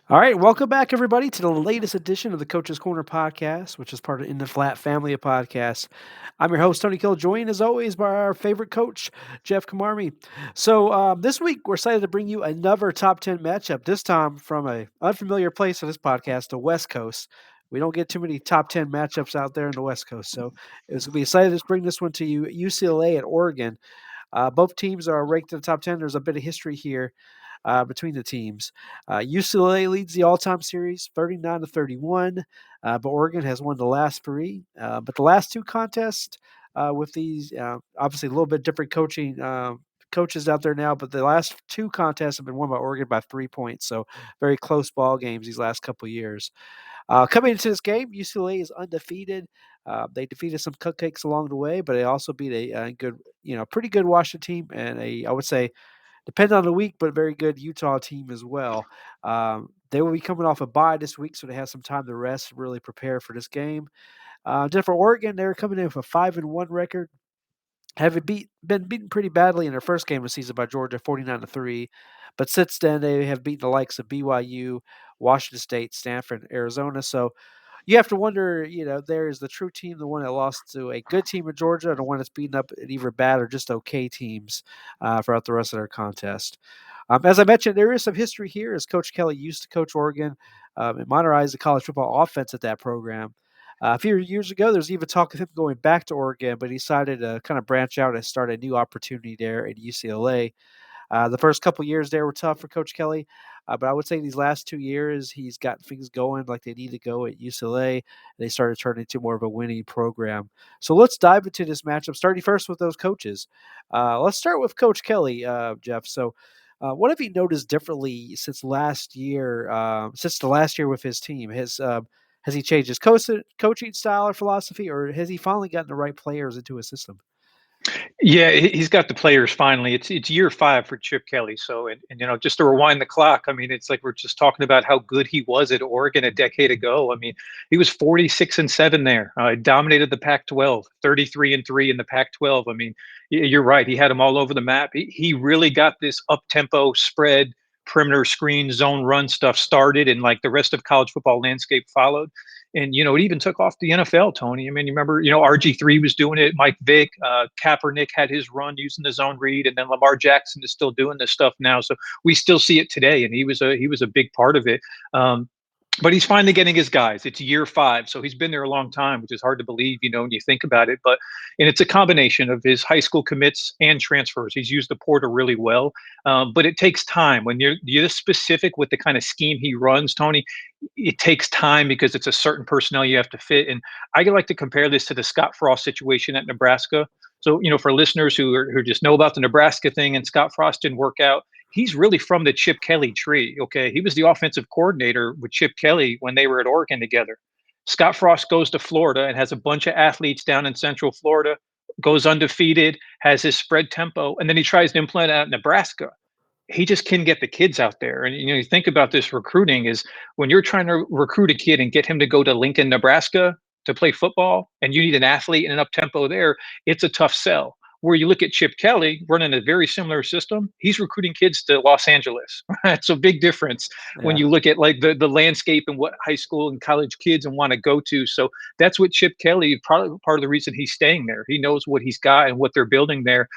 All right, welcome back, everybody, to the latest edition of the Coach's Corner podcast, which is part of In the Flat family of podcasts. I'm your host, Tony Kill, joined as always by our favorite coach, Jeff Kamarmi. So this week, we're excited to bring you another top 10 matchup, this time from a unfamiliar place on this podcast, the West Coast. We don't get too many top 10 matchups out there in the West Coast, so it's going to be excited to bring this one to you. UCLA at Oregon. Both teams are ranked in the top 10. There's a bit of history here between the teams. UCLA leads the all-time series, 39-31, but Oregon has won the last three. But the last two contests with these, obviously a little bit different coaches out there now, but the last two contests have been won by Oregon by 3 points. So very close ball games these last couple of years. Coming into this game, UCLA is undefeated. They defeated some cupcakes along the way, but they also beat a good, pretty good Washington team and I would say, depending on the week, but a very good Utah team as well. They will be coming off a bye this week, so they have some time to rest and really prepare for this game. Then for Oregon, they're coming in with a 5-1 record. Been beaten pretty badly in their first game of the season by Georgia, 49-3. But since then, they have beaten the likes of BYU, Washington State, Stanford, and Arizona. So you have to wonder, there is the true team, the one that lost to a good team in Georgia, and the one that's beaten up at either bad or just okay teams throughout the rest of their contest. As I mentioned, there is some history here, as Coach Kelly used to coach Oregon and modernize the college football offense at that program. A few years ago, there was even talk of him going back to Oregon, but he decided to kind of branch out and start a new opportunity there at UCLA. The first couple years there were tough for Coach Kelly, but I would say these last 2 years he's got things going like they need to go at UCLA. And they started turning into more of a winning program. So let's dive into this matchup, starting first with those coaches. Let's start with Coach Kelly, Jeff. So, what have you noticed differently since last year? Since the last year with his team, has he changed his coaching style or philosophy, or has he finally gotten the right players into his system? Yeah, he's got the players finally. It's year 5 for Chip Kelly. So, and just to rewind the clock, I mean, it's like we're just talking about how good he was at Oregon a decade ago. I mean, he was 46-7 there. Dominated the Pac-12, 33-3 in the Pac-12. I mean, you're right. He had them all over the map. He really got this up-tempo spread, perimeter screen, zone run stuff started, and like the rest of college football landscape followed. And it even took off the NFL, Tony. I mean, you remember, RG3 was doing it, Mike Vick, Kaepernick had his run using the zone read, and then Lamar Jackson is still doing this stuff now. So we still see it today, and he was a big part of it. But he's finally getting his guys. It's year 5, so he's been there a long time, which is hard to believe, when you think about it. And it's a combination of his high school commits and transfers. He's used the portal really well, but it takes time when you're this specific with the kind of scheme he runs, Tony. It takes time because it's a certain personnel you have to fit. And I like to compare this to the Scott Frost situation at Nebraska. So, for listeners who just know about the Nebraska thing and Scott Frost didn't work out, he's really from the Chip Kelly tree. Okay. He was the offensive coordinator with Chip Kelly when they were at Oregon together. Scott Frost goes to Florida and has a bunch of athletes down in Central Florida, goes undefeated, has his spread tempo, and then he tries to implement it at Nebraska. He just can get the kids out there. And you think about this recruiting is when you're trying to recruit a kid and get him to go to Lincoln, Nebraska to play football, and you need an athlete and an up tempo there, it's a tough sell. Where you look at Chip Kelly running a very similar system, he's recruiting kids to Los Angeles. It's a big difference when Yeah. you look at like the landscape and what high school and college kids and want to go to. So that's what Chip Kelly, probably part of the reason he's staying there. He knows what he's got and what they're building there.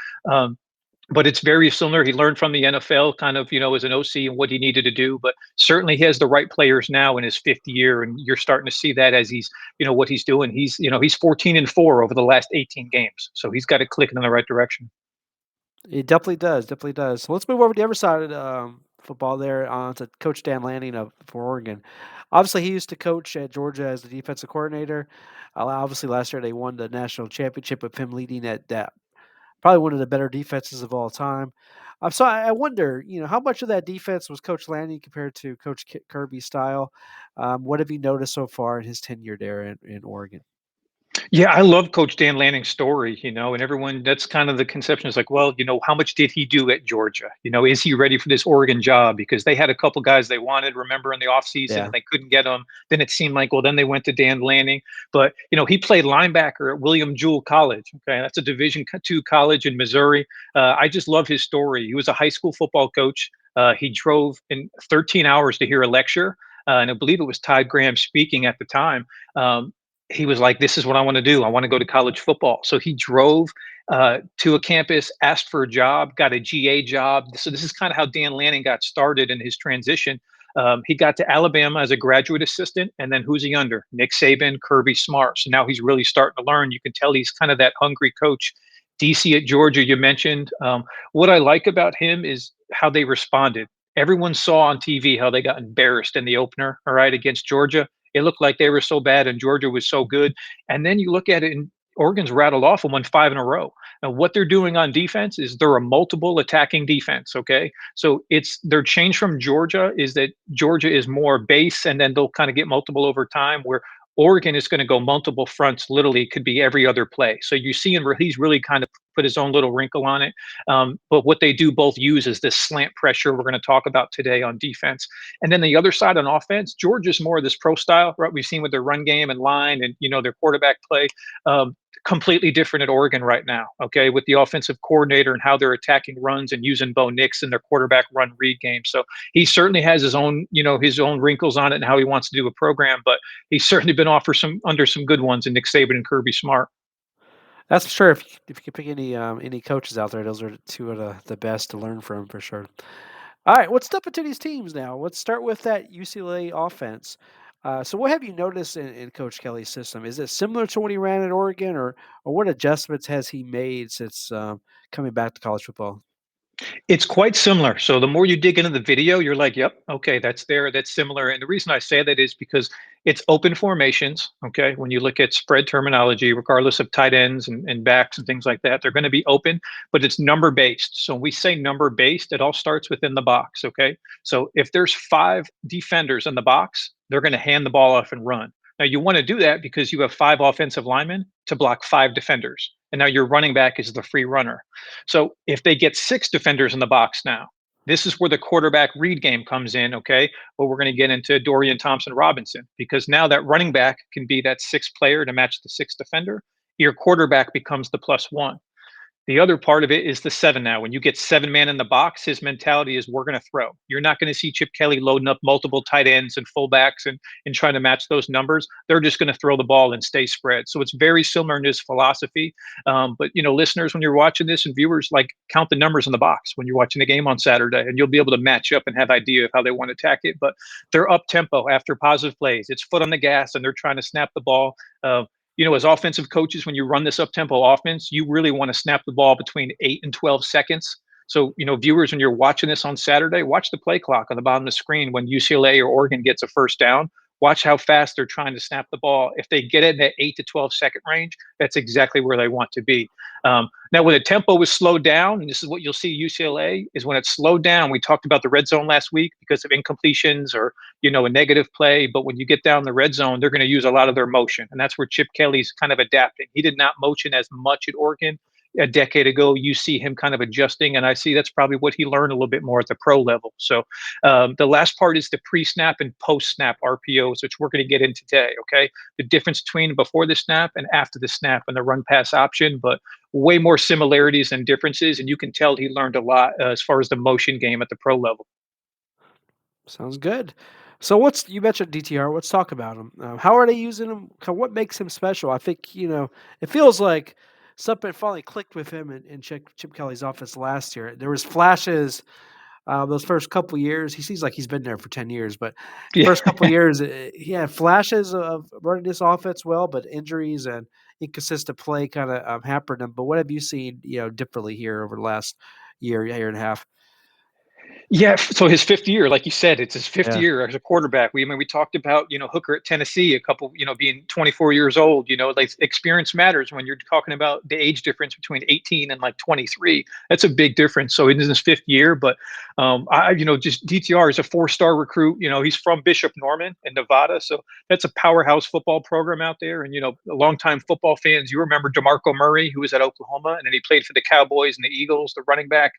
But it's very similar. He learned from the NFL kind of, as an OC and what he needed to do. But certainly he has the right players now in his 5th year. And you're starting to see that as he's, what he's doing. He's 14-4 over the last 18 games. So he's got it clicking in the right direction. It definitely does, definitely does. So let's move over to the other side of the, football there on to Coach Dan Lanning for Oregon. Obviously, he used to coach at Georgia as the defensive coordinator. Obviously, last year they won the national championship with him leading that probably one of the better defenses of all time. So I wonder, how much of that defense was Coach Lanning compared to Coach Kirby's style? What have you noticed so far in his tenure there in Oregon? Yeah, I love Coach Dan Lanning's story, and everyone that's kind of the conception is like, well, how much did he do at Georgia? Is he ready for this Oregon job? Because they had a couple guys they wanted, remember, in the offseason Yeah. and they couldn't get them. Then it seemed like, well, then they went to Dan Lanning. But, he played linebacker at William Jewell College. Okay. That's a Division II college in Missouri. I just love his story. He was a high school football coach. He drove in 13 hours to hear a lecture, and I believe it was Todd Graham speaking at the time. Um, he was like, "This is what I want to do. I want to go to college football." So he drove to a campus, asked for a job, got a GA job. So this is kind of how Dan Lanning got started in his transition. He got to Alabama as a graduate assistant, and then who's he under? Nick Saban, Kirby Smart. So now he's really starting to learn. You can tell he's kind of that hungry coach. DC at Georgia, you mentioned. What I like about him is how they responded. Everyone saw on TV how they got embarrassed in the opener, all right, against Georgia. It looked like they were so bad, and Georgia was so good. And then you look at it, and Oregon's rattled off and won 5 in a row. And what they're doing on defense is they're a multiple attacking defense. Okay, so it's their change from Georgia is that Georgia is more base, and then they'll kind of get multiple over time. Where Oregon is going to go multiple fronts. Literally, could be every other play. So you see him; he's really kind of put his own little wrinkle on it. But what they do both use is this slant pressure we're going to talk about today on defense, and then the other side on offense. Georgia's more of this pro style, right? We've seen with their run game and line, and their quarterback play. Completely different at Oregon right now, okay, with the offensive coordinator and how they're attacking runs and using Bo Nix in their quarterback run read game. So he certainly has his own wrinkles on it and how he wants to do a program, but he's certainly been offered some under some good ones in Nick Saban and Kirby Smart. That's for sure. If you could pick any coaches out there, those are two of the best to learn from for sure. All right, let's step into these teams now. Let's start with that UCLA offense. So, what have you noticed in Coach Kelly's system? Is it similar to what he ran at Oregon, or what adjustments has he made since coming back to college football? It's quite similar. So the more you dig into the video, you're like, yep, okay, that's there, that's similar. And the reason I say that is because it's open formations. Okay. When you look at spread terminology, regardless of tight ends and backs and things like that, they're going to be open, but it's number based. So when we say number based, it all starts within the box. Okay. So if there's 5 defenders in the box, they're going to hand the ball off and run. Now you want to do that because you have 5 offensive linemen to block 5 defenders. And now your running back is the free runner. So if they get 6 defenders in the box now, this is where the quarterback read game comes in. Okay. But we're going to get into Dorian Thompson Robinson because now that running back can be that 6th player to match the 6th defender. Your quarterback becomes the +1. The other part of it is the 7 now. When you get 7 man in the box, his mentality is we're going to throw. You're not going to see Chip Kelly loading up multiple tight ends and fullbacks and trying to match those numbers. They're just going to throw the ball and stay spread. So it's very similar in his philosophy. But listeners, when you're watching this and viewers, like count the numbers in the box when you're watching the game on Saturday, and you'll be able to match up and have idea of how they want to attack it. But they're up tempo after positive plays. It's foot on the gas, and they're trying to snap the ball. As offensive coaches, when you run this up tempo offense, you really want to snap the ball between 8 and 12 seconds. So, viewers, when you're watching this on Saturday, watch the play clock on the bottom of the screen when UCLA or Oregon gets a first down. Watch how fast they're trying to snap the ball. If they get it in that 8 to 12 second range, that's exactly where they want to be. Now, when the tempo was slowed down, and this is what you'll see UCLA, is when it's slowed down. We talked about the red zone last week because of incompletions or a negative play. But when you get down the red zone, they're going to use a lot of their motion, and that's where Chip Kelly's kind of adapting. He did not motion as much at Oregon a decade ago. You see him kind of adjusting, and I see that's probably what he learned a little bit more at the pro level. So the last part is the pre-snap and post-snap RPOs, which we're going to get into today. Okay, the difference between before the snap and after the snap and the run-pass option, but way more similarities than differences, and you can tell he learned a lot as far as the motion game at the pro level. Sounds good. So, you mentioned DTR? Let's talk about him. How are they using him? What makes him special? I think it feels like something finally clicked with him in Chip Kelly's offense last year. There was flashes. Those first couple years, he seems like he's been there for 10 years, but Yeah. first couple years, he had flashes of running this offense well, but injuries and inconsistent play kind of hampered him. But what have you seen, differently here over the last year and a half? Yeah, so his 5th year, like you said, it's his fifth Yeah. year as a quarterback. We talked about Hooker at Tennessee, a couple being 24 years old. Like experience matters when you're talking about the age difference between 18 and like 23. That's a big difference. So in his 5th year, but just DTR is a 4-star recruit. He's from Bishop Norman in Nevada, so that's a powerhouse football program out there. And longtime football fans, you remember DeMarco Murray, who was at Oklahoma, and then he played for the Cowboys and the Eagles, the running back.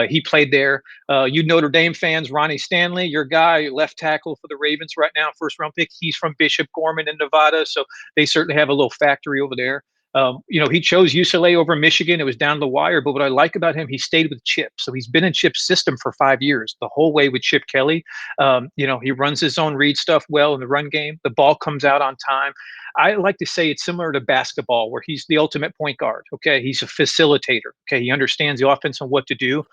He played there. You Notre Dame fans, Ronnie Stanley, your guy, left tackle for the Ravens right now, 1st round pick. He's from Bishop Gorman in Nevada, so they certainly have a little factory over there. He chose UCLA over Michigan. It was down the wire. But what I like about him, he stayed with Chip. So he's been in Chip's system for 5 years, the whole way with Chip Kelly. He runs his own read stuff well in the run game. The ball comes out on time. I like to say it's similar to basketball, where he's the ultimate point guard. Okay. He's a facilitator. Okay. He understands the offense and what to do.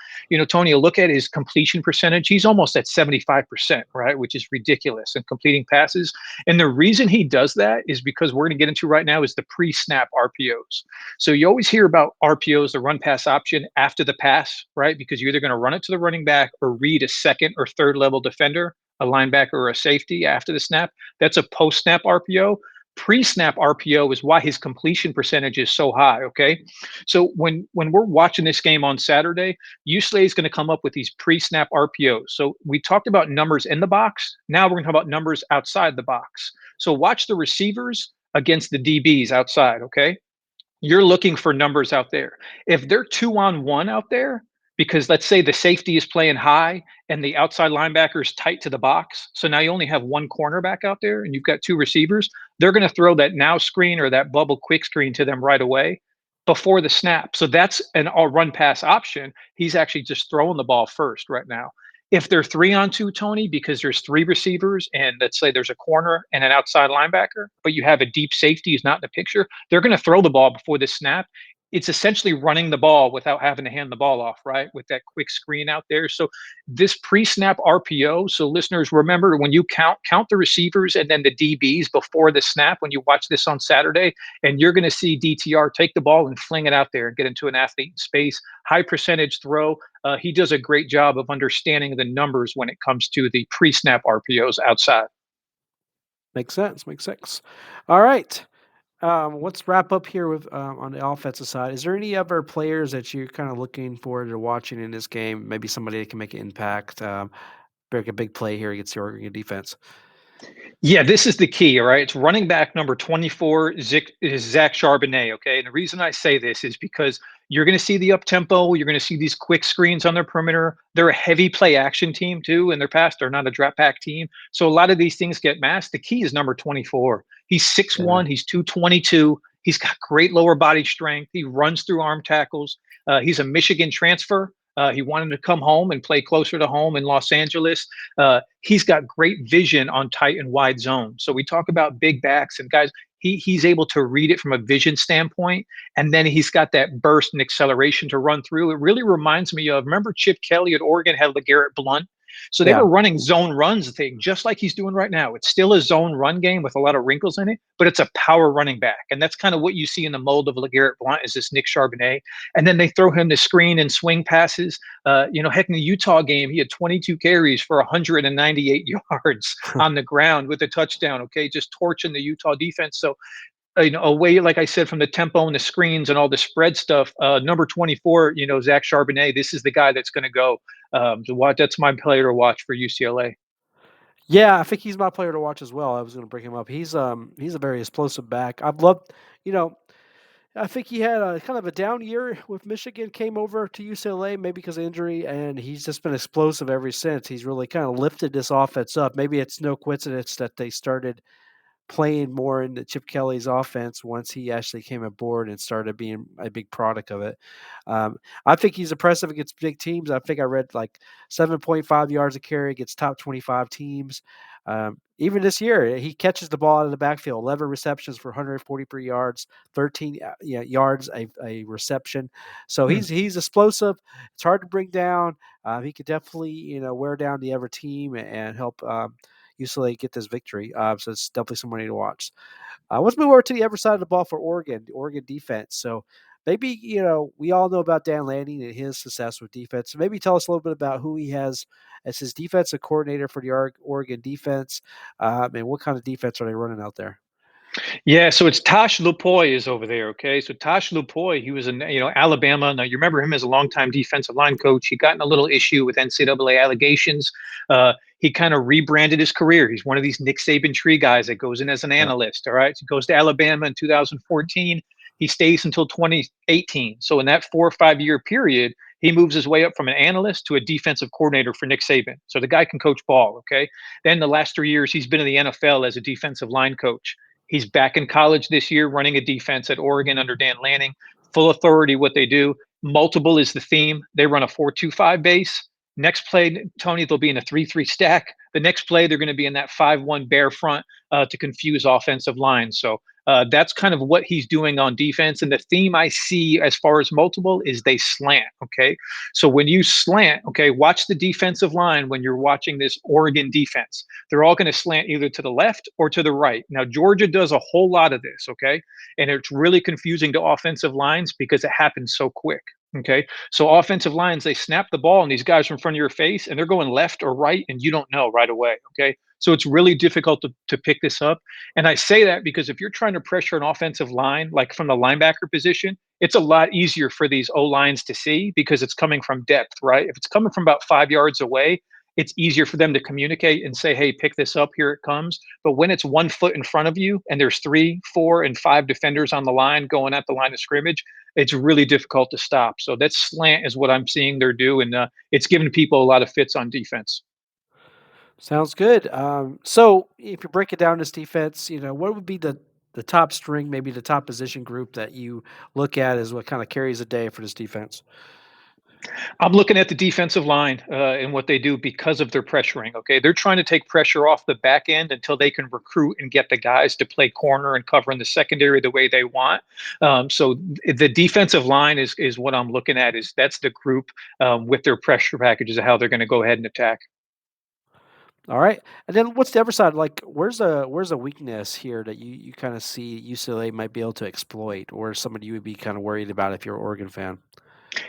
Tony, you look at his completion percentage, he's almost at 75%, right? Which is ridiculous and completing passes. And the reason he does that is because we're going to get into right now is the pre snap RPOs. So you always hear about RPOs, the run pass option after the pass, right? Because you're either going to run it to the running back or read a second or third level defender, a linebacker or a safety after the snap. That's a post snap RPO. Pre-snap RPO is why his completion percentage is so high. Okay, so when we're watching this game on Saturday, UCLA is going to come up with these pre-snap RPOs. So we talked about numbers in the box. Now we're going to talk about numbers outside the box. So watch the receivers against the DBs outside. Okay, you're looking for numbers out there. If they're 2-on-1 out there, because let's say the safety is playing high and the outside linebacker is tight to the box. So now you only have one cornerback out there and you've got two receivers. They're going to throw that now screen or that bubble quick screen to them right away before the snap. So that's an all run pass option. He's actually just throwing the ball first right now. If they're 3-on-2, Tony, because there's three receivers and let's say there's a corner and an outside linebacker, but you have a deep safety who's not in the picture, they're going to throw the ball before the snap. It's essentially running the ball without having to hand the ball off, right? With that quick screen out there. So this pre-snap RPO. So listeners, remember when you count the receivers and then the DBs before the snap when you watch this on Saturday, and you're going to see DTR take the ball and fling it out there and get into an athlete in space. High percentage throw. He does a great job of understanding the numbers when it comes to the pre-snap RPOs outside. Makes sense. Makes sense. All right. Let's wrap up here with on the offensive side. Is there any other players that you're kind of looking forward to watching in this game? Maybe somebody that can make an impact, make a big play here against the Oregon defense. Yeah, this is the key. All right. It's running back number 24 is Zach Charbonnet. Okay. And the reason I say this is because you're going to see the up tempo. You're going to see these quick screens on their perimeter. They're a heavy play action team, too. In their past, they're not a drop back team. So a lot of these things get masked. The key is number 24. He's Yeah. 6'1, he's 222. He's got great lower body strength. He runs through arm tackles. He's a Michigan transfer. He wanted to come home and play closer to home in Los Angeles. He's got great vision on tight and wide zones. So we talk about big backs and guys. He's able to read it from a vision standpoint, and then he's got that burst and acceleration to run through. It really reminds me of remember Chip Kelly at Oregon had LeGarrette Blunt. So they Yeah. were running zone runs thing just like he's doing right now. It's still a zone run game with a lot of wrinkles in it, but it's a power running back, and that's kind of what you see in the mold of LeGarrette Blunt is this Nick Charbonnet. And then they throw him the screen and swing passes. Heck, in the Utah game, he had 22 carries for 198 yards on the ground with a touchdown. Okay, just torching the Utah defense. So, away, like I said, from the tempo and the screens and all the spread stuff. Number 24, Zach Charbonnet. This is the guy that's going to go. That's my player to watch for UCLA. Yeah, I think he's my player to watch as well. I was going to bring him up. He's a very explosive back. I've loved, you know, I think he had a kind of a down year with Michigan, came over to UCLA maybe because of injury, and he's just been explosive ever since. He's really kind of lifted this offense up. Maybe it's no coincidence that they started playing more into Chip Kelly's offense once he actually came aboard and started being a big product of it. I think he's impressive against big teams. I think I read like 7.5 yards a carry against top 25 teams. Even this year, he catches the ball out of the backfield, 11 receptions for 143 yards, 13 yards a reception. So Hmm. he's explosive. It's hard to bring down. He could definitely wear down the other team and help UCLA get this victory. So it's definitely somebody to watch. Let's move over to the other side of the ball for Oregon, the Oregon defense. So maybe, we all know about Dan Lanning and his success with defense. So maybe tell us a little bit about who he has as his defensive coordinator for the Oregon defense, and what kind of defense are they running out there? Yeah, so it's Tosh Lupoy is over there. Okay, so Tosh Lupoy, he was in Alabama. Now you remember him as a longtime defensive line coach. He got in a little issue with NCAA allegations. He kind of rebranded his career. He's one of these Nick Saban tree guys that goes in as an Yeah. analyst. All right, so he goes to Alabama in 2014. He stays until 2018. So in that 4 or 5 year period, he moves his way up from an analyst to a defensive coordinator for Nick Saban. So the guy can coach ball. Okay, then the last 3 years he's been in the NFL as a defensive line coach. He's back in college this year, running a defense at Oregon under Dan Lanning. Full authority, what they do. Multiple is the theme. They run a 4-2-5 base. Next play, Tony, they'll be in a 3-3 stack. The next play, they're going to be in that 5-1 bear front to confuse offensive lines. So that's kind of what he's doing on defense. And the theme I see as far as multiple is they slant. Okay. So when you slant, okay, watch the defensive line when you're watching this Oregon defense. They're all going to slant either to the left or to the right. Now, Georgia does a whole lot of this. Okay. And it's really confusing to offensive lines because it happens so quick. Okay. So offensive lines, they snap the ball and these guys are in front of your face and they're going left or right and you don't know right away. Okay. So it's really difficult to pick this up. And I say that because if you're trying to pressure an offensive line, like from the linebacker position, it's a lot easier for these O lines to see because it's coming from depth, right? If it's coming from about 5 yards away, it's easier for them to communicate and say, hey, pick this up, here it comes. But when it's 1 foot in front of you and there's 3, 4, and 5 defenders on the line going at the line of scrimmage, it's really difficult to stop. So that slant is what I'm seeing they're do, and it's giving people a lot of fits on defense. Sounds good. So if you break it down this defense, what would be the top string, maybe the top position group that you look at as what kind of carries a day for this defense? I'm looking at the defensive line and what they do because of their pressuring. Okay, they're trying to take pressure off the back end until they can recruit and get the guys to play corner and cover in the secondary the way they want. The defensive line is what I'm looking at. Is that's the group with their pressure packages of how they're going to go ahead and attack. All right, and then what's the other side? Like, where's a weakness here that you kind of see UCLA might be able to exploit, or somebody you would be kind of worried about if you're an Oregon fan?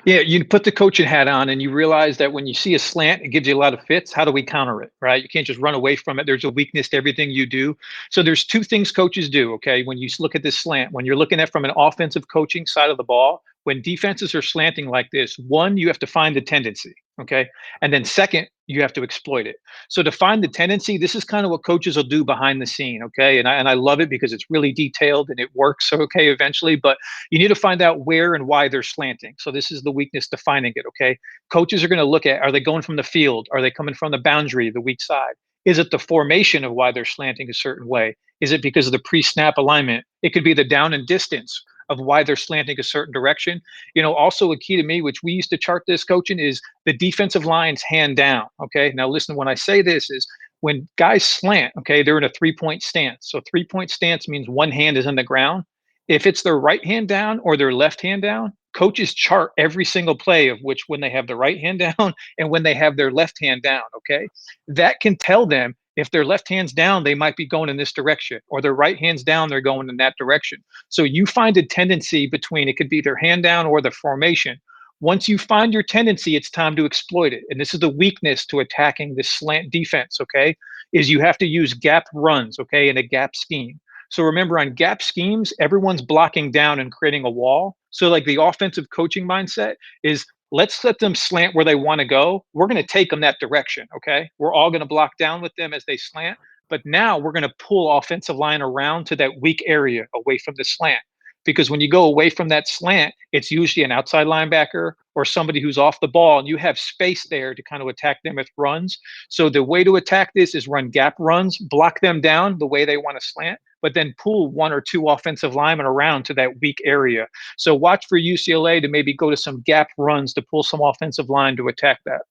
Yeah, you put the coaching hat on and you realize that when you see a slant, it gives you a lot of fits. How do we counter it? Right? You can't just run away from it. There's a weakness to everything you do. So there's two things coaches do. Okay, when you look at this slant, when you're looking at from an offensive coaching side of the ball, when defenses are slanting like this, one, you have to find the tendency. Okay, and then second, you have to exploit it. So to find the tendency, this is kind of what coaches will do behind the scene. Okay, and I love it because it's really detailed and it works. Okay, eventually, but you need to find out where and why they're slanting. So this is the weakness defining it. Okay. Coaches are going to look at, are they going from the field? Are they coming from the boundary, the weak side? Is it the formation of why they're slanting a certain way? Is it because of the pre snap alignment? It could be the down and distance of why they're slanting a certain direction. Also a key to me, which we used to chart this coaching, is the defensive line's hand down. Okay. Now, listen, when I say this, is when guys slant, okay, they're in a 3 point stance. So 3 point stance means one hand is in the ground. If it's their right hand down or their left hand down, coaches chart every single play of which when they have the right hand down and when they have their left hand down. Okay. That can tell them if their left hand's down, they might be going in this direction, or their right hand's down, they're going in that direction. So you find a tendency between it could be their hand down or the formation. Once you find your tendency, it's time to exploit it. And this is the weakness to attacking this slant defense, okay? Is you have to use gap runs, okay, in a gap scheme. So remember, on gap schemes, everyone's blocking down and creating a wall. So like the offensive coaching mindset is, let's let them slant where they want to go. We're going to take them that direction. Okay. We're all going to block down with them as they slant. But now we're going to pull offensive line around to that weak area away from the slant. Because when you go away from that slant, it's usually an outside linebacker or somebody who's off the ball, and you have space there to kind of attack them with runs. So the way to attack this is run gap runs, block them down the way they want to slant, but then pull one or two offensive linemen around to that weak area. So watch for UCLA to maybe go to some gap runs to pull some offensive line to attack that.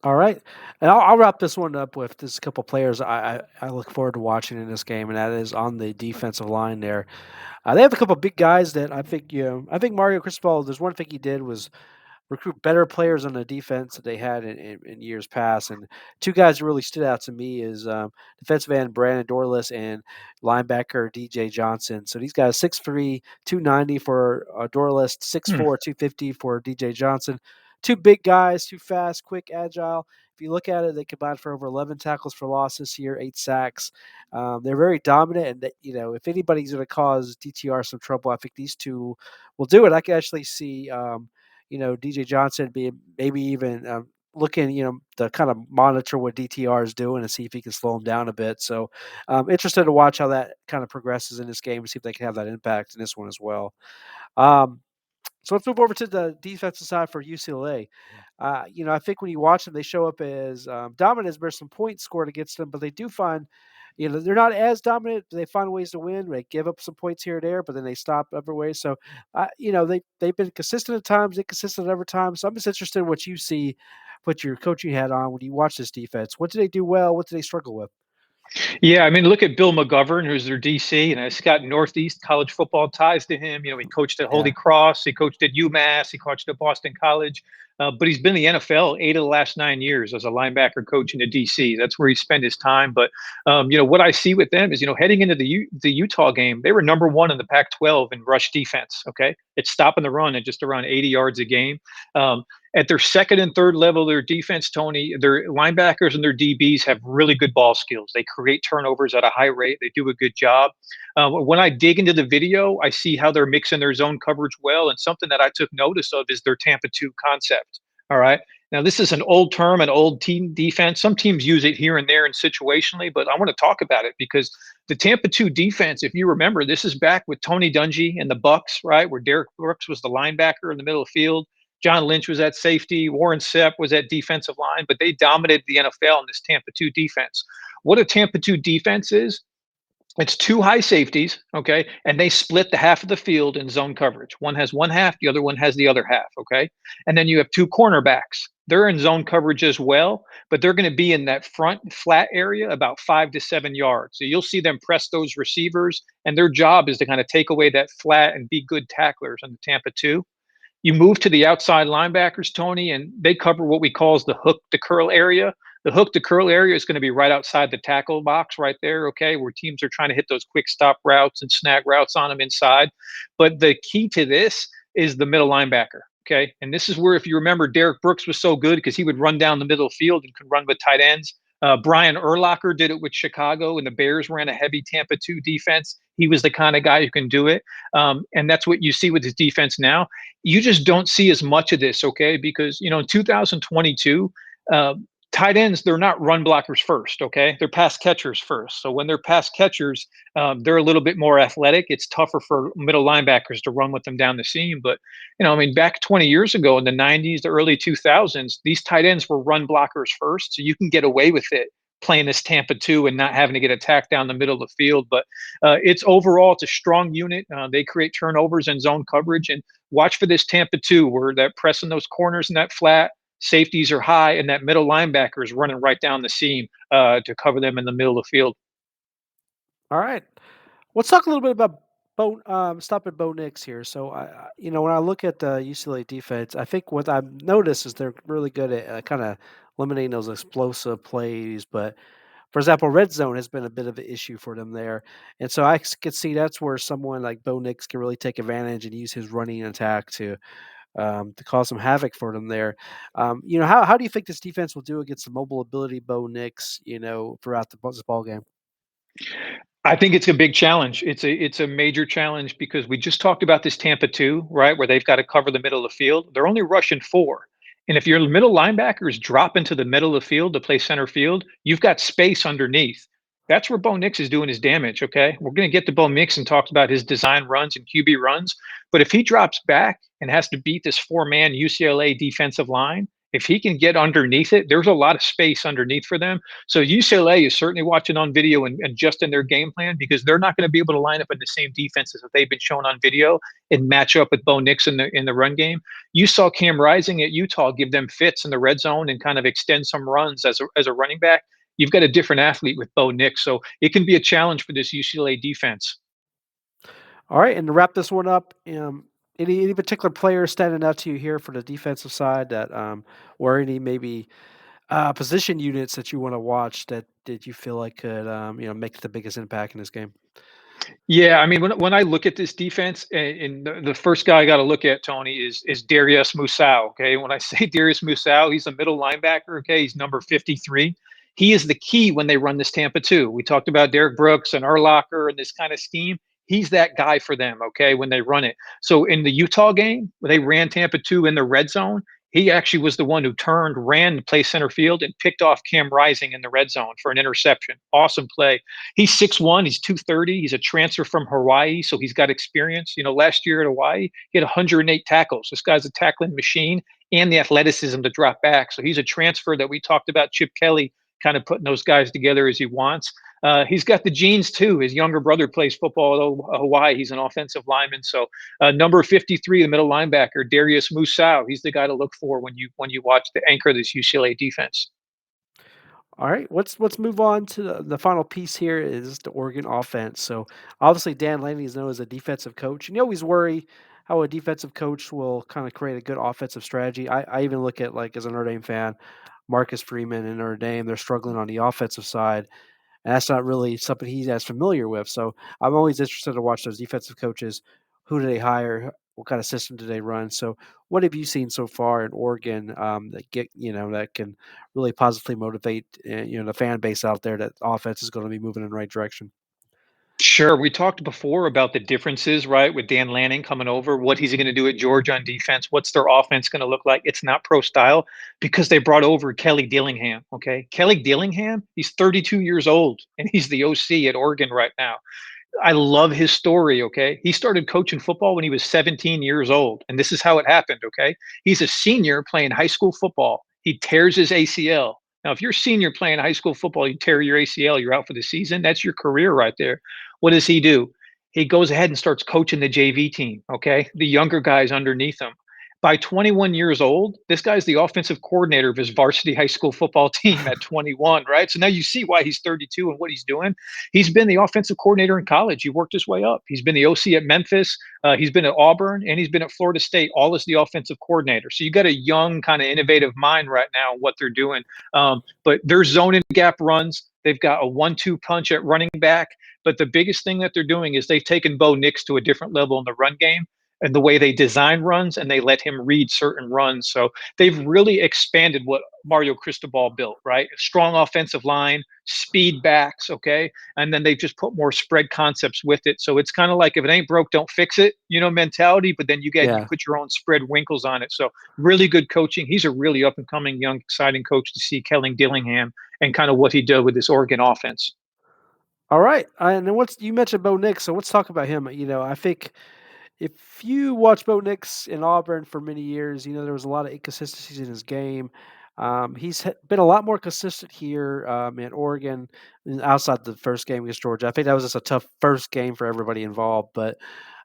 All right, and I'll wrap this one up with just a couple players I look forward to watching in this game, and that is on the defensive line there. They have a couple big guys that I think Mario Cristobal. There's one thing he did was recruit better players on the defense that they had in years past. And two guys who really stood out to me is defensive end Brandon Dorless and linebacker DJ Johnson. So these guys 6'3", 290 for Dorless, Mm. 6'4", 250 for DJ Johnson. Two big guys, too fast, quick, agile. If you look at it, they combined for over 11 tackles for loss this year, 8 sacks. They're very dominant, and if anybody's going to cause DTR some trouble, I think these two will do it. I can actually see DJ Johnson being maybe even looking, to kind of monitor what DTR is doing and see if he can slow him down a bit. So, interested to watch how that kind of progresses in this game and see if they can have that impact in this one as well. Um, so let's move over to the defensive side for UCLA. I think when you watch them, they show up as dominant as there's some points scored against them, but they do find they're not as dominant. They find ways to win. They give up some points here and there, but then they stop other ways. So, they've been consistent at times, inconsistent at other times. So I'm just interested in what you see, put your coaching hat on when you watch this defense. What do they do well? What do they struggle with? Yeah, I mean, look at Bill McGovern, who's their DC, and he's got Northeast college football ties to him. He coached at Holy Yeah. Cross, he coached at UMass, he coached at Boston College, but he's been in the NFL 8 of the last 9 years as a linebacker coach in the DC. That's where he spent his time. But what I see with them is, heading into the Utah game, they were number one in the Pac-12 in rush defense. Okay, it's stopping the run at just around 80 yards a game. Um, at their second and third level, their defense, Tony, their linebackers and their DBs have really good ball skills. They create turnovers at a high rate. They do a good job. When I dig into the video, I see how they're mixing their zone coverage well. And something that I took notice of is their Tampa 2 concept. All right. Now, this is an old term, an old team defense. Some teams use it here and there and situationally, but I want to talk about it because the Tampa 2 defense, if you remember, this is back with Tony Dungy and the Bucks, right? Where Derek Brooks was the linebacker in the middle of the field. John Lynch was at safety. Warren Sapp was at defensive line, but they dominated the NFL in this Tampa 2 defense. What a Tampa 2 defense is, it's two high safeties, okay, and they split the half of the field in zone coverage. One has one half, the other one has the other half, okay? And then you have two cornerbacks. They're in zone coverage as well, but they're going to be in that front flat area about 5 to 7 yards. So you'll see them press those receivers, and their job is to kind of take away that flat and be good tacklers on the Tampa 2. You move to the outside linebackers, Tony, and they cover what we call the hook to curl area. The hook to curl area is going to be right outside the tackle box right there, okay, where teams are trying to hit those quick stop routes and snag routes on them inside. But the key to this is the middle linebacker, okay? And this is where, if you remember, Derek Brooks was so good because he would run down the middle field and could run with tight ends. Brian Urlacher did it with Chicago, and the Bears ran a heavy Tampa 2 defense. He was the kind of guy who can do it. And that's what you see with his defense now. You just don't see as much of this, okay? Because, in 2022, uh, tight ends, they're not run blockers first, okay? They're pass catchers first. So when they're pass catchers, they're a little bit more athletic. It's tougher for middle linebackers to run with them down the seam. But, I mean, back 20 years ago in the 90s, the early 2000s, these tight ends were run blockers first. So you can get away with it playing this Tampa 2 and not having to get attacked down the middle of the field. But it's a strong unit. They create turnovers and zone coverage. And watch for this Tampa 2 where that pressing those corners in that flat, safeties are high, and that middle linebacker is running right down the seam to cover them in the middle of the field. All right. Let's talk a little bit about stop at Bo Nix here. So, when I look at the UCLA defense, I think what I've noticed is they're really good at kind of eliminating those explosive plays. But for example, red zone has been a bit of an issue for them there, and so could see that's where someone like Bo Nix can really take advantage and use his running attack to cause some havoc for them there. How do you think this defense will do against the mobile ability Bo Nix? Throughout this ball game. I think it's a big challenge. It's a major challenge because we just talked about this Tampa 2, right, where they've got to cover the middle of the field. They're only rushing four. And if your middle linebackers drop into the middle of the field to play center field, you've got space underneath. That's where Bo Nix is doing his damage. Okay. We're going to get to Bo Nix and talk about his design runs and QB runs. But if he drops back and has to beat this four-man UCLA defensive line, if he can get underneath it, there's a lot of space underneath for them. So UCLA is certainly watching on video and adjusting their game plan because they're not going to be able to line up in the same defenses that they've been shown on video and match up with Bo Nix in the run game. You saw Cam Rising at Utah give them fits in the red zone and kind of extend some runs as a running back. You've got a different athlete with Bo Nix, so it can be a challenge for this UCLA defense. All right, and to wrap this one up, any particular players standing out to you here for the defensive side or any maybe position units that you want to watch that you feel like could make the biggest impact in this game? Yeah, I mean, when I look at this defense, and the first guy I got to look at, Tony, is Darius Musaw. Okay, when I say Darius Musaw, he's a middle linebacker. Okay, he's number 53. He is the key when they run this Tampa 2. We talked about Derek Brooks and Urlacher and this kind of scheme. He's that guy for them. Okay, when they run it. So in the Utah game, when they ran Tampa 2 in the red zone, he actually was the one who turned, ran to play center field, and picked off Cam Rising in the red zone for an interception. Awesome play. He's 6'1", he's 230. He's a transfer from Hawaii, so he's got experience. Last year at Hawaii, he had 108 tackles. This guy's a tackling machine and the athleticism to drop back. So he's a transfer that we talked about Chip Kelly kind of putting those guys together as he wants. He's got the genes too. His younger brother plays football at Hawaii. He's an offensive lineman. So number 53, the middle linebacker, Darius Musow. He's the guy to look for when you watch the anchor of this UCLA defense. All right, let's move on to the final piece here is the Oregon offense. So obviously Dan Lanning is known as a defensive coach, and you always worry how a defensive coach will kind of create a good offensive strategy. I even look at like as a Notre Dame fan, Marcus Freeman and Notre Dame, they're struggling on the offensive side. And that's not really something he's as familiar with. So I'm always interested to watch those defensive coaches. Who do they hire? What kind of system do they run? So what have you seen so far in Oregon that get that can really positively motivate the fan base out there that offense is going to be moving in the right direction? Sure. We talked before about the differences, right? With Dan Lanning coming over, what he's going to do at Georgia on defense. What's their offense going to look like? It's not pro style because they brought over Kelly Dillingham. Okay. Kelly Dillingham, he's 32 years old and he's the OC at Oregon right now. I love his story, okay? He started coaching football when he was 17 years old, and this is how it happened, okay? He's a senior playing high school football. He tears his ACL. Now, if you're a senior playing high school football, you tear your ACL, you're out for the season. That's your career right there. What does he do? He goes ahead and starts coaching the JV team, okay? The younger guys underneath him. By 21 years old, this guy's the offensive coordinator of his varsity high school football team at 21, right? So now you see why he's 32 and what he's doing. He's been the offensive coordinator in college. He worked his way up. He's been the OC at Memphis. He's been at Auburn, and he's been at Florida State, all as the offensive coordinator. So you got a young, kind of innovative mind right now what they're doing. But they're zoning gap runs. They've got a 1-2 punch at running back. But the biggest thing that they're doing is they've taken Bo Nix to a different level in the run game and the way they design runs, and they let him read certain runs. So they've really expanded what Mario Cristobal built, right? A strong offensive line, speed backs, okay? And then they just put more spread concepts with it. So it's kind of like if it ain't broke, don't fix it, mentality. But then you Yeah. put your own spread winkles on it. So really good coaching. He's a really up and coming, young, exciting coach to see Kelly Dillingham and kind of what he did with this Oregon offense. All right. And then what's you mentioned Bo Nix, so let's talk about him. I think if you watch Bo Nix in Auburn for many years, there was a lot of inconsistencies in his game. He's been a lot more consistent here in Oregon outside the first game against Georgia. I think that was just a tough first game for everybody involved, but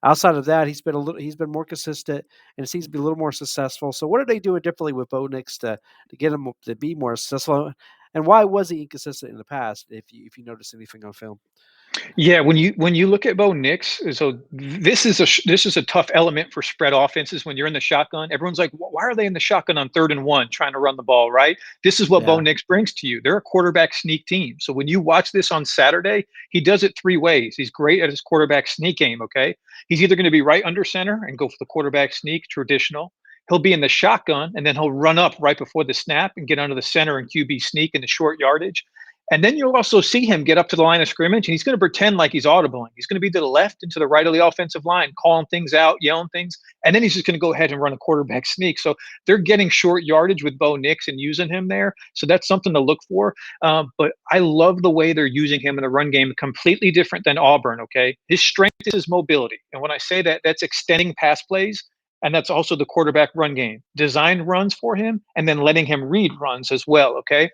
outside of that, he's been more consistent and it seems to be a little more successful. So, what are they doing differently with Bo Nix to get him to be more successful? And why was he inconsistent in the past? If you notice anything on film, Yeah, when you look at Bo Nix, so this is a tough element for spread offenses when you're in the shotgun. Everyone's like, why are they in the shotgun on 3rd and 1 trying to run the ball, right? This is what Bo yeah, Nix brings to you. They're a quarterback sneak team. So when you watch this on Saturday, he does it 3 ways. He's great at his quarterback sneak game, okay? He's either going to be right under center and go for the quarterback sneak, traditional. He'll be in the shotgun and then he'll run up right before the snap and get under the center and QB sneak in the short yardage. And then you'll also see him get up to the line of scrimmage and he's going to pretend like he's audibling. He's going to be to the left and to the right of the offensive line, calling things out, yelling things. And then he's just going to go ahead and run a quarterback sneak. So they're getting short yardage with Bo Nix and using him there. So that's something to look for. But I love the way they're using him in the run game, completely different than Auburn. Okay. His strength is his mobility. And when I say that, that's extending pass plays. And that's also the quarterback run game. Design runs for him and then letting him read runs as well. Okay.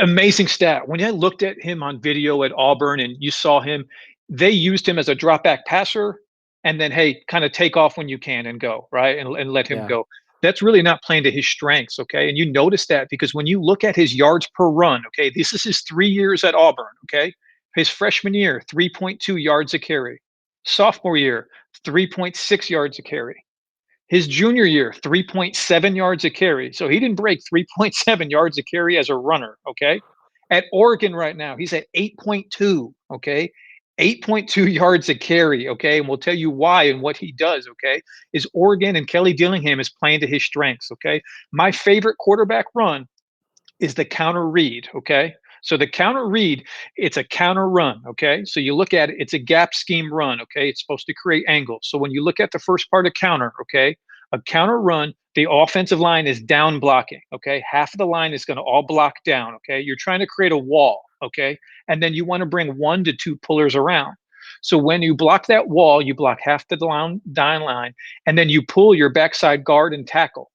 Amazing stat. When I looked at him on video at Auburn and you saw him, they used him as a drop back passer and then, hey, kind of take off when you can and go, right? And let him yeah, go. That's really not playing to his strengths, okay? And you notice that because when you look at his yards per run, okay, this is his 3 years at Auburn, okay? His freshman year, 3.2 yards a carry. Sophomore year, 3.6 yards a carry. His junior year, 3.7 yards a carry. So he didn't break 3.7 yards a carry as a runner. Okay. At Oregon right now, he's at 8.2. Okay. 8.2 yards a carry. Okay. And we'll tell you why and what he does. Okay. Is Oregon and Kelly Dillingham is playing to his strengths. Okay. My favorite quarterback run is the counter read. Okay. So the counter read, it's a counter run. Okay. So you look at it, it's a gap scheme run. Okay. It's supposed to create angles. So when you look at the first part of counter, okay, a counter run, the offensive line is down blocking. Okay. Half of the line is going to all block down. Okay. You're trying to create a wall. Okay. And then you want to bring 1 to 2 pullers around. So when you block that wall, you block half the down line, and then you pull your backside guard and tackle.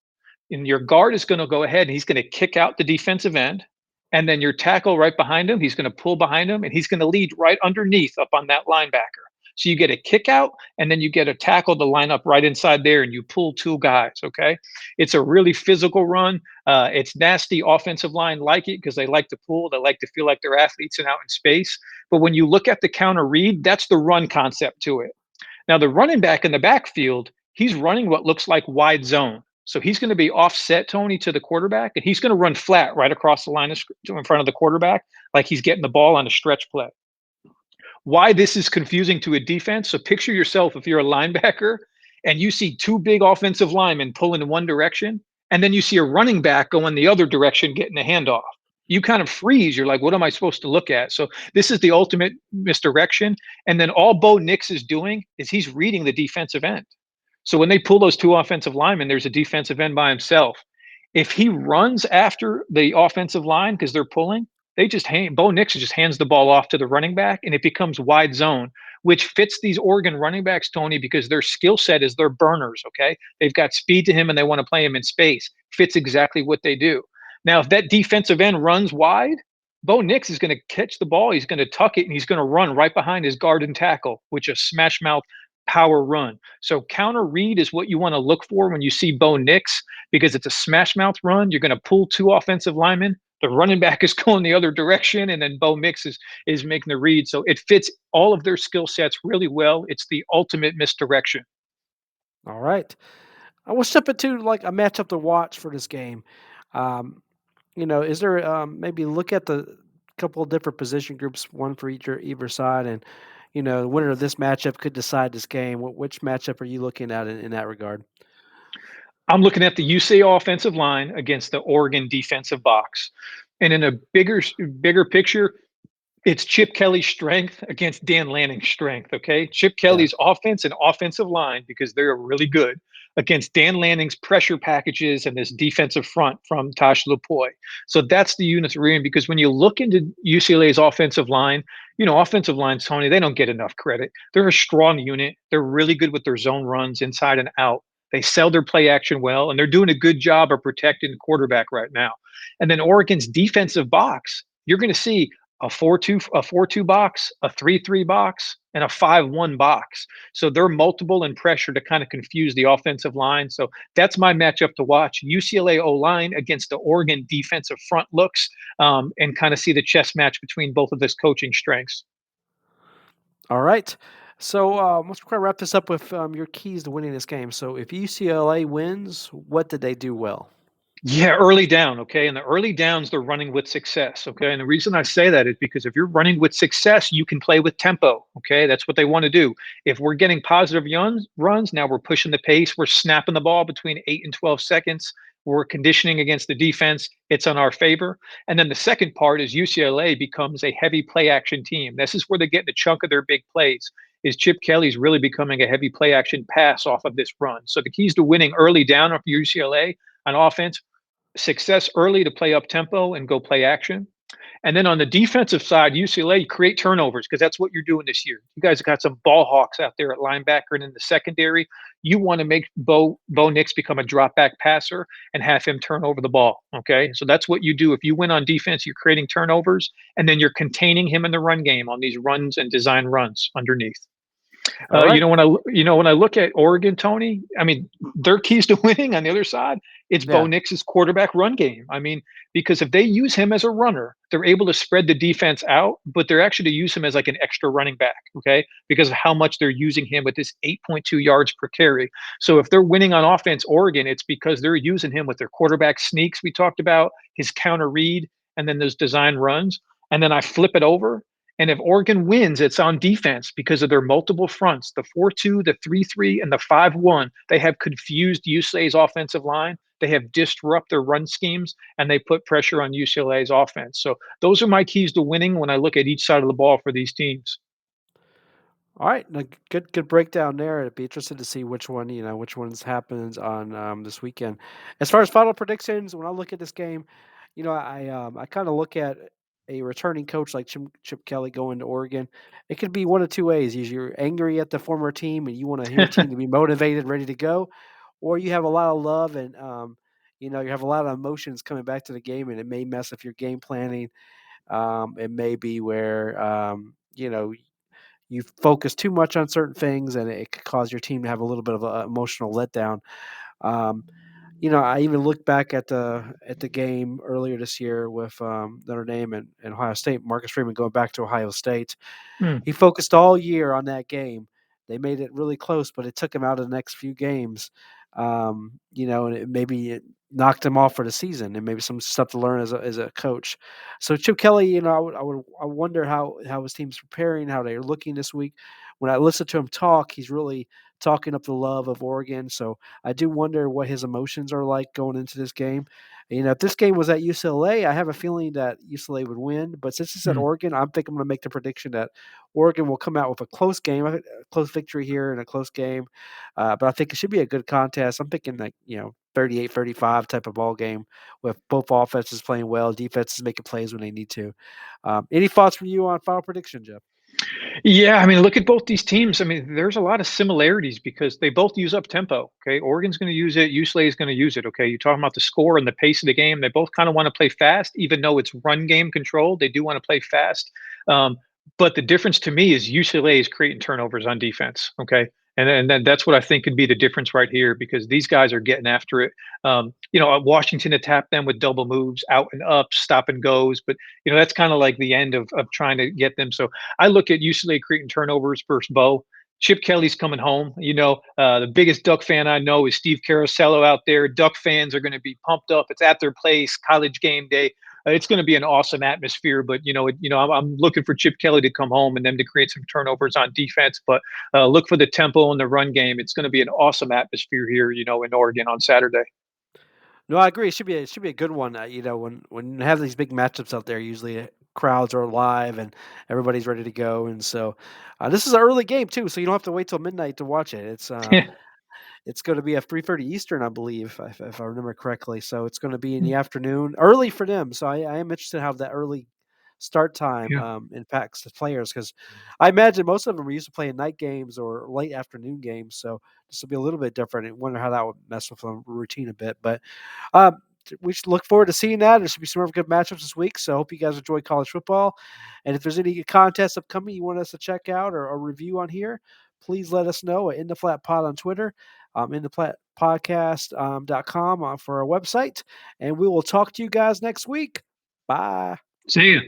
And your guard is going to go ahead and he's going to kick out the defensive end and then your tackle right behind him, he's going to pull behind him, and he's going to lead right underneath up on that linebacker. So you get a kick out, and then you get a tackle to line up right inside there, and you pull two guys. Okay, it's a really physical run. It's nasty. Offensive line like it because they like to pull. They like to feel like they're athletes and out in space. But when you look at the counter read, that's the run concept to it. Now, the running back in the backfield, he's running what looks like wide zone. So he's going to be offset, Tony, to the quarterback, and he's going to run flat right across the line in front of the quarterback, like he's getting the ball on a stretch play. Why this is confusing to a defense? So picture yourself if you're a linebacker and you see two big offensive linemen pulling in one direction, and then you see a running back going the other direction getting a handoff. You kind of freeze. You're like, what am I supposed to look at? So this is the ultimate misdirection. And then all Bo Nix is doing is he's reading the defensive end. So when they pull those two offensive linemen, there's a defensive end by himself. If he runs after the offensive line because they're pulling, they just hand Bo Nix just hands the ball off to the running back, and it becomes wide zone, which fits these Oregon running backs, Tony, because their skill set is they're burners. Okay, they've got speed to him, and they want to play him in space. Fits exactly what they do. Now, if that defensive end runs wide, Bo Nix is going to catch the ball. He's going to tuck it, and he's going to run right behind his guard and tackle, which is smash mouth power run. So counter read is what you want to look for when you see Bo Nix because it's a smash mouth run. You're going to pull two offensive linemen. The running back is going the other direction, and then Bo Nix is making the read. So it fits all of their skill sets really well. It's the ultimate misdirection. All right. I will step into like a matchup to watch for this game. Um, is there maybe look at the couple of different position groups, one for either side, and the winner of this matchup could decide this game. Which matchup are you looking at in that regard? I'm looking at the UCLA offensive line against the Oregon defensive box. And in a bigger picture, it's Chip Kelly's strength against Dan Lanning's strength. Okay. Chip Yeah. Kelly's offense and offensive line, because they're really good, against Dan Lanning's pressure packages and this defensive front from Tosh Lupoy. So that's the units we're in because when you look into UCLA's offensive line, offensive lines, Tony, they don't get enough credit. They're a strong unit. They're really good with their zone runs inside and out. They sell their play action well, and they're doing a good job of protecting the quarterback right now. And then Oregon's defensive box, you're going to see a 4-2 box, a 3-3 box, and a 5-1 box. So they're multiple in pressure to kind of confuse the offensive line. So that's my matchup to watch. UCLA O line against the Oregon defensive front looks, and kind of see the chess match between both of those coaching strengths. All right. So let's kind of wrap this up with your keys to winning this game. So if UCLA wins, what did they do well? Yeah, early down, okay? And the early downs, they're running with success, okay? And the reason I say that is because if you're running with success, you can play with tempo, okay? That's what they want to do. If we're getting positive runs, now we're pushing the pace, we're snapping the ball between 8 and 12 seconds, we're conditioning against the defense, it's on our favor. And then the second part is UCLA becomes a heavy play action team. This is where they get the chunk of their big plays. Is Chip Kelly's really becoming a heavy play action pass off of this run? So the keys to winning early down of UCLA on offense: success early to play up tempo and go play action. And then on the defensive side, UCLA create turnovers because that's what you're doing this year. You guys got some ball hawks out there at linebacker and in the secondary. You want to make Bo Nix become a drop back passer and have him turn over the ball. Okay, so that's what you do. If you win on defense, you're creating turnovers, and then you're containing him in the run game on these runs and design runs underneath. All right. When I look at Oregon, Tony, I mean, their keys to winning on the other side, it's Bo Yeah. Nix's quarterback run game. I mean, because if they use him as a runner, they're able to spread the defense out, but they're actually to use him as like an extra running back, okay? Because of how much they're using him with this 8.2 yards per carry. So if they're winning on offense, Oregon, it's because they're using him with their quarterback sneaks we talked about, his counter read, and then those design runs. And then I flip it over, and if Oregon wins, it's on defense because of their multiple fronts, the 4-2, the 3-3, and the 5-1. They have confused UCLA's offensive line. They have disrupt their run schemes, and they put pressure on UCLA's offense. So those are my keys to winning when I look at each side of the ball for these teams. All right. No, good breakdown there. It'd be interested to see which ones happens on this weekend. As far as final predictions, when I look at this game, I kind of look at a returning coach like Chip Kelly going to Oregon. It could be one of two ways. Either you're angry at the former team and you want your team to be motivated, ready to go, or you have a lot of love and you have a lot of emotions coming back to the game, and it may mess up your game planning. It may be where you focus too much on certain things, and it could cause your team to have a little bit of an emotional letdown. Um, I even look back at the game earlier this year with Notre Dame and Ohio State. Marcus Freeman going back to Ohio State. Mm, He focused all year on that game. They made it really close, but it took him out of the next few games. And maybe it knocked him off for the season, and maybe some stuff to learn as a coach. So Chip Kelly, I wonder how his team's preparing, how they're looking this week. When I listen to him talk, he's really talking up the love of Oregon. So I do wonder what his emotions are like going into this game. If this game was at UCLA, I have a feeling that UCLA would win. But since it's at mm. Oregon, I think I'm going to make the prediction that Oregon will come out with a close game, a close victory here and a close game. But I think it should be a good contest. I'm thinking 38-35 type of ball game with both offenses playing well, defenses making plays when they need to. Any thoughts from you on final prediction, Jeff? Yeah, I mean, look at both these teams. I mean, there's a lot of similarities because they both use up tempo. Okay, Oregon's going to use it. UCLA is going to use it. Okay, you're talking about the score and the pace of the game. They both kind of want to play fast, even though it's run game control. They do want to play fast. Um, but the difference to me is UCLA is creating turnovers on defense. Okay, and then that's what I think could be the difference right here because these guys are getting after it. Washington attacked them with double moves, out and up, stop and goes. But that's kind of like the end of trying to get them. So I look at UCLA creating turnovers versus Bo. Chip Kelly's coming home. The biggest Duck fan I know is Steve Carosello out there. Duck fans are going to be pumped up. It's at their place, college game day. It's going to be an awesome atmosphere. But I'm looking for Chip Kelly to come home and them to create some turnovers on defense. But look for the tempo and the run game. It's going to be an awesome atmosphere here, in Oregon on Saturday. No, I agree. It should be a good one. When you have these big matchups out there, usually crowds are live and everybody's ready to go. And so this is an early game too, so you don't have to wait till midnight to watch it. It's gonna be at 3:30 Eastern, I believe, if I remember correctly, so it's gonna be in the afternoon, early for them, so I am interested in how that early start time, Yeah. impacts the players because I imagine most of them are used to playing night games or late afternoon games, so this will be a little bit different. I wonder how that would mess with the routine a bit, but, we should look forward to seeing that. There should be some more good matchups this week, so I hope you guys enjoy college football, and if there's any contests upcoming you want us to check out or review on here, please let us know at In the Flat Pod on Twitter, in the Flat Podcast .com for our website, and we will talk to you guys next week. Bye. See you.